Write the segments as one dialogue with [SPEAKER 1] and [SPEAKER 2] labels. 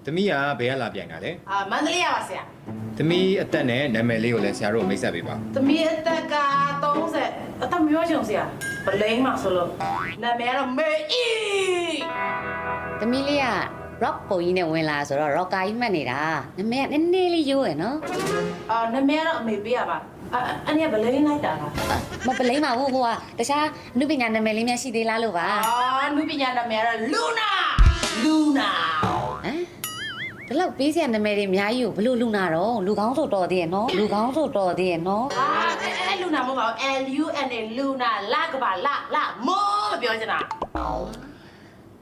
[SPEAKER 1] သမီးကဘယ်ကလာပြန်တာလဲ
[SPEAKER 2] မန္တလေးရပါဆရာ
[SPEAKER 1] သမီးအသက်နဲ့နာမည်လေးကိုလည်းဆရာတို့မိတ်ဆက်ပေးပါ
[SPEAKER 2] သမီးအသက်က30အသက်မျိုးချင်ဆရာဗလိန်မှာဆိုလို့နာမည်ကတော့မေအီ
[SPEAKER 3] သမီးလေးက rock ပုံကြီးနဲ့ဝင်လာဆိုတော့ rocker ကြီးမှတ်နေတာနာမည်ကနည်းနည်းလေးရိုးရယ်နော်
[SPEAKER 2] နာမည်ကတော့အမေပေးရပါအဲ့ဒီကဗလိန်လိုက်တာလား
[SPEAKER 3] မပလိမ့်ပါဘူးဟိုကတခြားအနုပညာနာမည်လေးများရှိသေးလားလို့ပါ
[SPEAKER 2] နုပညာနာမည်ကတော့လူနာဟမ်
[SPEAKER 3] ဒီလောက်ပေးစရာနာမည်တွေအများကြီးကိုဘလို့လူနာတော့လူကောင်းဆိုတော်သေးရဲ့နော်လူကောင်းဆိုတော်သေးရဲ့နော်
[SPEAKER 2] အဲ့လူနာမဟုတ်ပါဘူး LUNA လူနာလကပါလမောမပြောချင်တာ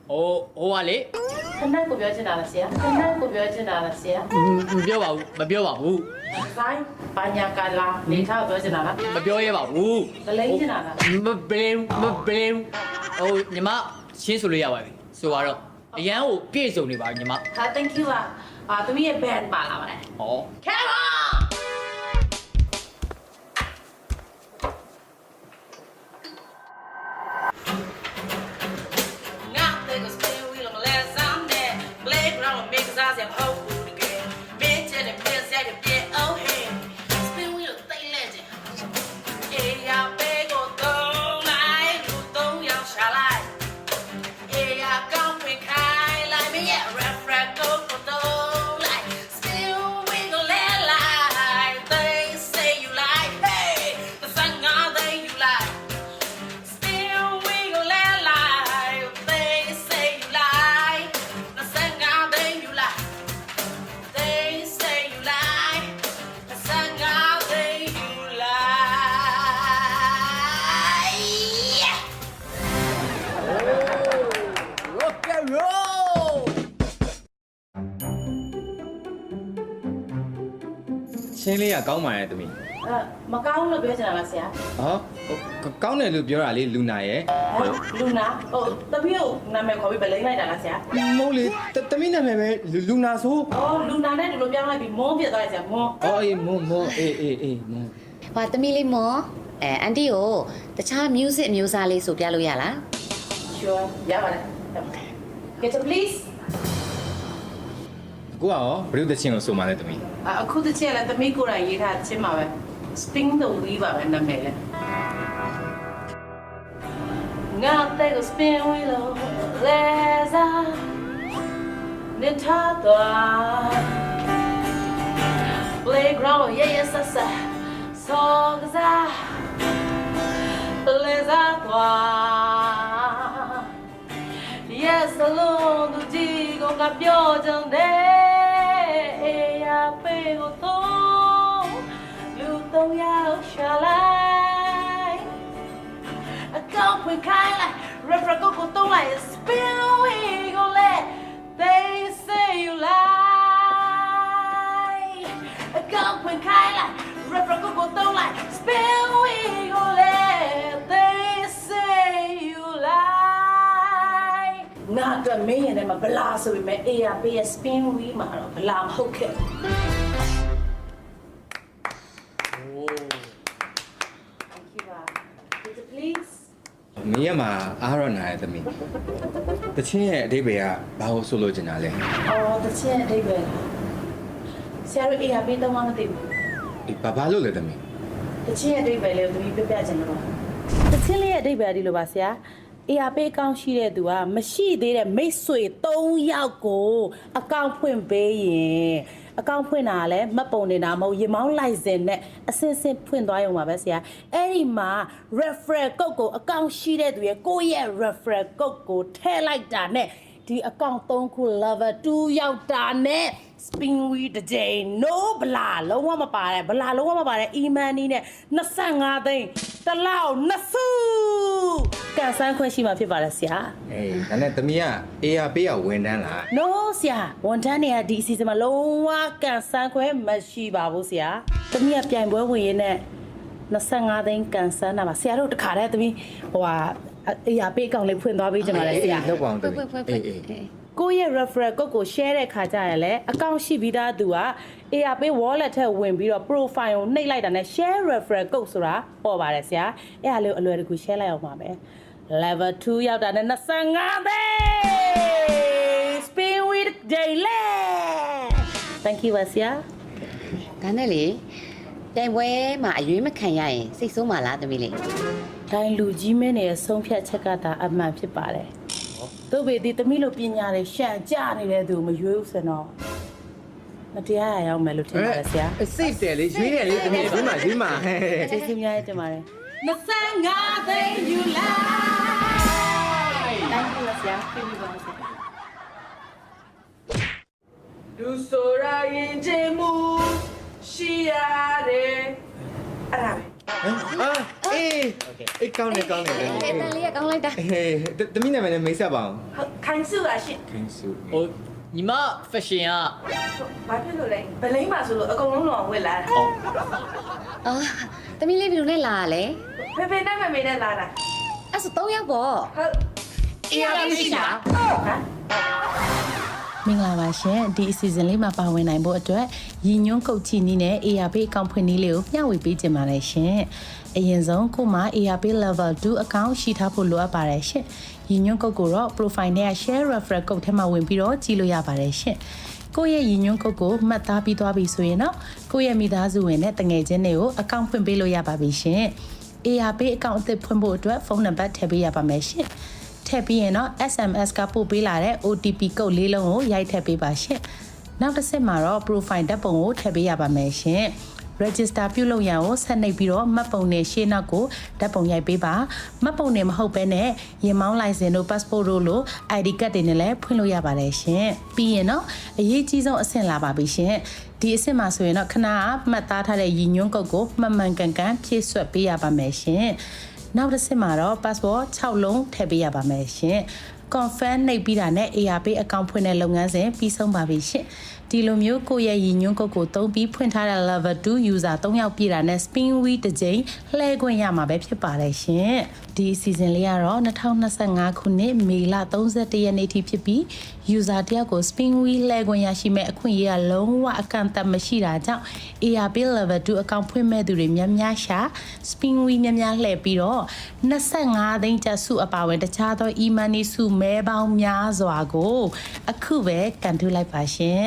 [SPEAKER 4] ဟိုကလေ
[SPEAKER 2] ခဏကိုပြောချင်တာလားဆရာခဏကိုပြောချင်တာလားဆရာ
[SPEAKER 4] မပြောပါဘူးမပြောပါဘူး
[SPEAKER 2] ဇိုင်းဘာညာကလာနေထားပြောချင်တာလား
[SPEAKER 4] မပြောရပါဘူး
[SPEAKER 2] ဗလိန်ချင်တာလား
[SPEAKER 4] မပလင်းဟိုညီမရှင်းဆိုလို့ရပါပြီဆိုတော့အရန်ကိုပြည့်စုံနေပါညီမ
[SPEAKER 2] thank you သမီးရဲ့ band ပါလာပါတယ်
[SPEAKER 4] ဟော
[SPEAKER 2] Come on ငါတဲ့ကို spin wheel မလဲစမ်းတဲ့ playground make us as a whole again မင်းချတဲ့ပြည့်စက်တဲ့ပြည့် oh hey spin wheel တိတ်လဲခြင်းအေးရပဲကိုတော့လိုက်လူတော့ရောက်ရှာလိုက်အေးရကောင်းခွင့်ခိုင်းလိုက်မရဲ့ refract ကိုတော့လိုက် spin wheel လဲလိုက် they say you like hey the song they you like Still wiggle like they say you like the song they you like they say you like the song they you like yeah.
[SPEAKER 4] rock and roll
[SPEAKER 1] ရှင်းလေးကကောင်းပါရဲ့သမီး
[SPEAKER 2] မကောင်းလို့ပြောချင်တာလားဆရာ
[SPEAKER 1] ဟောကောင်းတယ်လို့ပြောတာလေလူနာရဲ့
[SPEAKER 2] လူနာသမီးကိုနာမည်ခေါ်ပြီးဗလိန်လိုက်တာလားဆရာ
[SPEAKER 1] မဟုတ်လေသမီးနာမည်ပဲလူနာဆို
[SPEAKER 2] လူနာနဲ့ဒီလိုပြောင်းလိုက်ပြီးမုန်းပြသွားတယ်ဆရာမုန်း
[SPEAKER 1] အော်အေးမွန်းအေးမွန်း
[SPEAKER 3] ဟာသမီးလေးမောအန်တီကိုတခြား music အမျိုးအစားလေးဆိုပြလို့ရလား
[SPEAKER 2] sure ရပါတယ် Get a please
[SPEAKER 1] ကိုကရောဘယ်လိုတချင်းကိုဆိုမှလဲသမီး
[SPEAKER 2] အခုတစ်ချက်လည်းသမီးကိုယ်တိုင်ရေးထားချင်းပါပဲ Spring the wheel ပါပဲနာမည်လဲငါတဲ့ကို spin wheel လဲစားနေထားသွား playground ရဲ့ဆက်ဆက်ဆောကစားလဲစားသွား Yes alone သူကြီးကပြောကြတယ်အေးရပေကိုတော့လူတော့ရောက်ရှာလိုက်အကောက်ဖွင့်ခိုင်းလိုက် refer ကိုတော့လိုက် spin wheel ကိုလေ they say you like အကောက်ဖွင့်ခိုင်းလိုက် refer ကိုတော့လိုက် spin wheel ကိုလေ they say you like ငါကမင်းရင်ထဲမှာဗလာဆိုပေမဲ့ ARP ရဲ့ spin wheel မှာတော့ဗလာမဟုတ်ခဲ့ဘူး Thank you ပါ please
[SPEAKER 1] မင်းရမှာအားရနာရဲ့သမီးတချင်းရဲ့အဓိပ္ပာယ်ကဘာကိုဆိုလို့ချင်တာလဲ
[SPEAKER 2] တချင်အဓိပ္ပာယ်ဆရာတို့ ARP တော့မသိဘူး
[SPEAKER 1] အေးဘာလို့လဲသမီး
[SPEAKER 2] တချင်အဓိပ္ပာယ်လေးကိုသမီးပြပြချင်လို့တချင်လေးရဲ့အဓိပ္ပာယ်ဒီလိုပါဆရာ ARP အကောင့်ရှိတဲ့သူကမရှိသေးတဲ့မိတ်ဆွေ3ယောက်ကိုအကောင့်ဖွင့်ပေးရင်အကောင့်ဖွင့်တာလည်းမှတ်ပုံနေတာမဟုတ်ရေမောင်းလိုက်စင်နဲ့အစင်စင်ဖွင့်သွားရုံပါပဲဆရာအဲ့ဒီမှာ referral code ကိုအကောင့်ရှိတဲ့သူရဲ့ကိုယ့်ရဲ့ referral code ကိုထည့်လိုက်တာနဲ့ဒီအကောင့်3ခု level 2ရောက်တာနဲ့ spin wheel တစ်ကြိမ် no ဗလာလုံးဝမပါတယ်ဗလာလုံးဝမပါတယ် e-money နဲ့25သိန်းတစ်လောက်နှစ်စုကန်ဆန်းခွင့်ရှိမှာဖြစ်ပါတယ်ဆရာ
[SPEAKER 1] အေးဒါနဲ့သမီးက AR ပေးရဝန်တန်းလား
[SPEAKER 2] no ဆရာဝန်ထမ်းတွေကဒီအစီအစဉ်မှာလုံးဝကန်ဆန်းခွင့်မရှိပါဘူးဆရာသမီးကပြိုင်ပွဲဝင်ရင်းနဲ့25သိန်းကန်ဆန်းတာပါဆရာတို့တခါတည်းသမီးARP အကောင့်လေးဖွင့်သွားပေးကြပါလေဆရာ
[SPEAKER 1] လောက်ပါအောင်သမီးအေး
[SPEAKER 2] ကိုယ့်ရဲ့ referral code ကို share တဲ့ခါကျရင်လည်းအကောင့်ရှိပြီးသားသူက ARP wallet ထက်ဝင်ပြီးတော့ profile ကိုနှိပ်လိုက်တာနဲ့ share referral code ဆိုတာပေါ်ပါတယ်ဆရာအဲ့ဒါလေးကိုအလွယ်တကူ share လိုက်အောင်ပါမယ် level 2ရောက်တာနဲ့25သိန်း spin with daily
[SPEAKER 5] Thank you ပါဆရာ
[SPEAKER 3] ဒါနဲ့လေတိုင်ပွဲမှာအရွေးမခံရရင်စိတ်ဆိုးမှလားသမီးလေး
[SPEAKER 5] တိုင်းလူကြီးမင်းရဲ့ဆုံးဖြတ်ချက်ကသာအမှန်ဖြစ်ပါတယ်တို့ပေဒီသမီးလိုပညာတွေရှံကြနေတဲ့သူမရွေးဘူးစတော့မတရားရအောင်မယ်လို့ထင်ပါတယ်ဆရာ
[SPEAKER 1] စိတ်တယ်လေရွေးတယ်လေသမီးရွေးမှာဟဲ့
[SPEAKER 5] ကျေးဇူးများတင်ပါတယ်
[SPEAKER 2] မဆန်းငါသိယူလိုက်
[SPEAKER 5] Thank you ဆရာပြင်ပြပါဆရာ
[SPEAKER 2] လူဆိုရရင်ချင်းမှုရှိရတယ်အဲ့ဒါပဲ
[SPEAKER 1] အေးကောင်းတယ်
[SPEAKER 3] အဲ့တန်လေးကကောင်းလိုက်တာ
[SPEAKER 1] ဟေးသမီးနာမည်နဲ့မိတ်ဆက်ပါအောင်
[SPEAKER 2] ခိုင်စုပါရှင်
[SPEAKER 1] ခင်စု
[SPEAKER 4] ဟိုညီမ fashion က
[SPEAKER 2] ဘာဖြစ်လို့လဲဗလိမ့်ပါဆိုလို့အကုန်လုံးလောင်ဝက်လာတာ
[SPEAKER 3] အာသမီးလေးဘယ်လိုနဲ့လာရလဲ
[SPEAKER 2] ဖေဖေနဲ့မမေနဲ့လာတာ
[SPEAKER 3] အဲ့ဆို3ယောက်ပေါ့
[SPEAKER 2] ဟုတ်
[SPEAKER 3] အေးရရှိတာ
[SPEAKER 2] ဟမ်
[SPEAKER 5] မင်္ဂလာပါရှင်ဒီအစီအစဉ်လေးမှာပါဝင်နိုင်ဖို့အတွက်ရည်ညွှန်းကုတ်ချီနီးနဲ့ ARP အကောင့်ဖွင့်နည်းလေးကိုမျှဝေပေးခြင်းပါတယ်ရှင်အရင်ဆုံးကိုမှ ARP level 2 account ရှိထားဖို့လိုအပ်ပါတယ်ရှင်ရည်ညွှန်းကုတ်ကိုတော့ profile နဲ့ share referral ကုတ်ထဲမှာဝင်ပြီးတော့ကြည့်လို့ရပါတယ်ရှင်ကိုယ့်ရဲ့ရည်ညွှန်းကုတ်ကိုမှတ်သားပြီးသွားပြီဆိုရင်တော့ကိုယ့်ရဲ့မိသားစုဝင်နဲ့တငယ်ချင်းတွေကိုအကောင့်ဖွင့်ပေးလို့ရပါပြီရှင် ARP အကောင့်အသစ်ဖွင့်ဖို့အတွက်ဖုန်းနံပါတ်ထည့်ပေးရပါမယ်ရှင်ထည့်ပြီးရင်တော့ SMS ကပို့ပေးလာတဲ့ OTP ကုတ်လေးလုံးကိုရိုက်ထည့်ပေးပါရှင်နောက်တစ်ဆက်မှာတော့ profile ဓာတ်ပုံကိုထည့်ပေးရပါမယ်ရှင် register ပြုလုပ်ရန်ကိုဆက်နှိပ်ပြီးတော့မှတ်ပုံနဲ့ရှေ့နောက်ကိုဓာတ်ပုံရိုက်ပေးပါမှတ်ပုံနဲ့မဟုတ်ဘဲနဲ့ရင်မောင်းလိုင်စင်တို့ passport တို့လို ID card တွေနဲ့လည်းဖွင့်လို့ရပါတယ်ရှင်ပြီးရင်တော့အရေးကြီးဆုံးအဆင့်လာပါပြီရှင်ဒီအဆင့်မှာဆိုရင်တော့ခဏမှတ်သားထားတဲ့ရည်ညွှန်းကုတ်ကိုမှန်မှန်ကန်ကန်ဖြည့်ဆွတ်ပေးရပါမယ်ရှင်နောက်တစ်ဆင့်မှာတော့ passport 6လုံးထည့်ပေးရပါမယ်ရှင် confirm နှိပ်ပြီးတာနဲ့ ARP အကောင့်ဖွင့်တဲ့လုပ်ငန်းစဉ်ပြီးဆုံးပါပြီရှင်ဒီလိုမျိုးကိုယ့်ရဲ့ရည်ညွှန်းကုတ်ကိုသုံးပြီးဖွင့်ထားတဲ့ level 2 user 3ယောက်ပြည့်တာနဲ့ spin wheel တစ်ကြိမ်လှည့်ခွင့်ရမှာပဲဖြစ်ပါတယ်ရှင်ဒီအစီအစဉ်လေးကတော့2025ခုနှစ်မေလ31ရက်နေ့ထိဖြစ်ပြီး user တယောက်ကို spin wheel လှည့်ခွင့်ရရှိမဲ့အခွင့်အရေးကလုံးဝအကန့်အသတ်မရှိတာကြောင့် ARP level 2 အကောင့်ဖွင့်မဲ့သူတွေများများရှာ spin wheel များများလှည့်ပြီးတော့25သိန်းကျပ်စုအပါဝင်တခြားသော e-money စုမဲပေါင်းများစွာကိုအခုပဲကန်ထူလိုက်ပါရှင်